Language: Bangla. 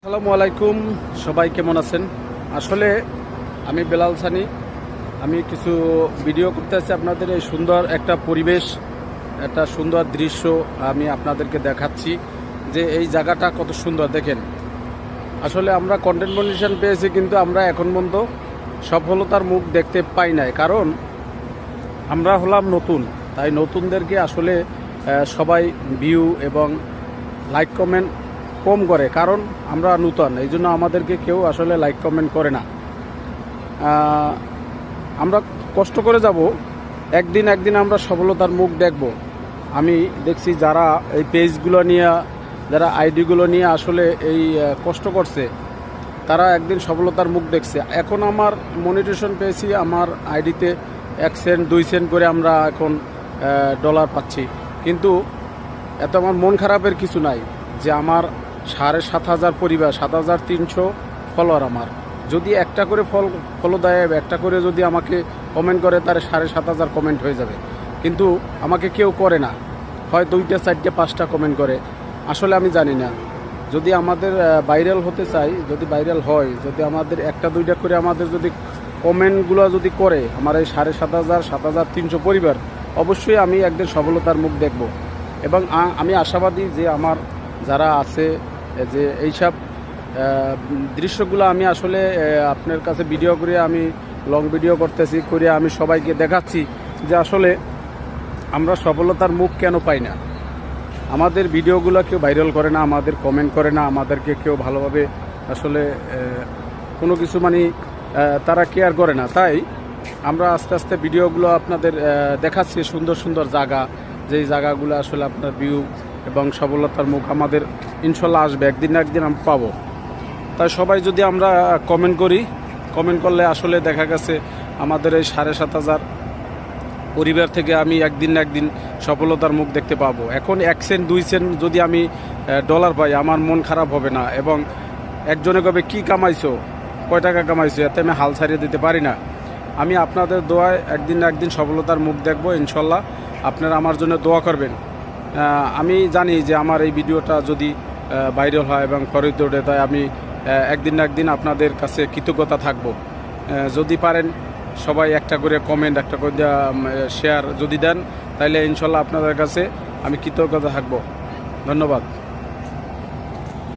আসসালামু আলাইকুম, সবাই কেমন আছেন? আসলে আমি বেলাল সানি। আমি কিছু ভিডিও করতেছি আপনাদের। এই সুন্দর একটা পরিবেশ, একটা সুন্দর দৃশ্য আমি আপনাদেরকে দেখাচ্ছি যে এই জায়গাটা কত সুন্দর দেখেন। আসলে আমরা কন্টেন্ট মনিটাইজেশন পেয়েছি, কিন্তু আমরা এখন পর্যন্ত সফলতার মুখ দেখতে পাই নাই, কারণ আমরা হলাম নতুন। তাই নতুনদেরকে আসলে সবাই ভিউ এবং লাইক কমেন্ট কম করে, কারণ আমরা নূতন, এই জন্য আমাদেরকে কেউ আসলে লাইক কমেন্ট করে না। আমরা কষ্ট করে যাব, একদিন আমরা সফলতার মুখ দেখব। আমি দেখছি যারা এই পেজগুলো নিয়ে, যারা আইডিগুলো নিয়ে আসলে এই কষ্ট করছে, তারা একদিন সফলতার মুখ দেখছে। এখন আমার মনিটাইজেশন পেয়েছি, আমার আইডিতে 1 সেন্ট 2 সেন্ট করে আমরা এখন ডলার পাচ্ছি, কিন্তু এত আমার মন খারাপের কিছু নাই যে আমার 7,500 পরিবার, 7,300 ফলোয়ার। আমার যদি একটা করে ফলো দেয়, একটা করে যদি আমাকে কমেন্ট করে, তার 7,500 কমেন্ট হয়ে যাবে, কিন্তু আমাকে কেউ করে না, হয় 2টা 4টা 5টা কমেন্ট করে। আসলে আমি জানি না, যদি আমাদের ভাইরাল হতে চাই, যদি ভাইরাল হয়, যদি আমাদের 1-2টা করে আমাদের যদি কমেন্টগুলো যদি করে আমার এই 7,500 7,300 পরিবার, অবশ্যই আমি একদিন সফলতার মুখ দেখব। এবং আমি আশাবাদী যে আমার যারা আছে, যে এইসব দৃশ্যগুলো আমি আসলে আপনার কাছে ভিডিও করে, আমি লং ভিডিও করতেছি, করে আমি সবাইকে দেখাচ্ছি যে আসলে আমরা সফলতার মুখ কেন পাই না। আমাদের ভিডিওগুলো কেউ ভাইরাল করে না, আমাদের কমেন্ট করে না, আমাদেরকে কেউ ভালোভাবে আসলে কোনো কিছু তারা কেয়ার করে না। তাই আমরা আস্তে আস্তে ভিডিওগুলো আপনাদের দেখাচ্ছি, সুন্দর সুন্দর জায়গা, যেই জায়গাগুলো আসলে আপনার ভিউ এবং সফলতার মুখ আমাদের ইনশাল্লাহ আসবে, একদিন না একদিন আমরা পাবো। তাই সবাই যদি আমরা কমেন্ট করি, কমেন্ট করলে আসলে দেখা গেছে আমাদের এই 7,500 পরিবার থেকে আমি একদিন না একদিন সফলতার মুখ দেখতে পাবো। এখন 1 সেন্ট 2 সেন্ট যদি আমি ডলার পাই, আমার মন খারাপ হবে না। এবং একজনে কবে কি কামাইছো, কয় টাকা কামাইছো, এতে আমি হাল ছাড়িয়ে দিতে পারি না। আমি আপনাদের দোয়ায় একদিন না একদিন সফলতার মুখ দেখব ইনশাল্লাহ। আপনারা আমার জন্য দোয়া করবেন। আমি জানি যে আমার এই ভিডিওটা যদি ভাইরাল হয় এবং ফরিদ ওঠে, তাই আমি একদিন না একদিন আপনাদের কাছে কৃতজ্ঞতা থাকব। যদি পারেন সবাই একটা করে কমেন্ট, একটা করে শেয়ার যদি দেন, তাহলে ইনশাল্লাহ আপনাদের কাছে আমি কৃতজ্ঞতা থাকব। ধন্যবাদ।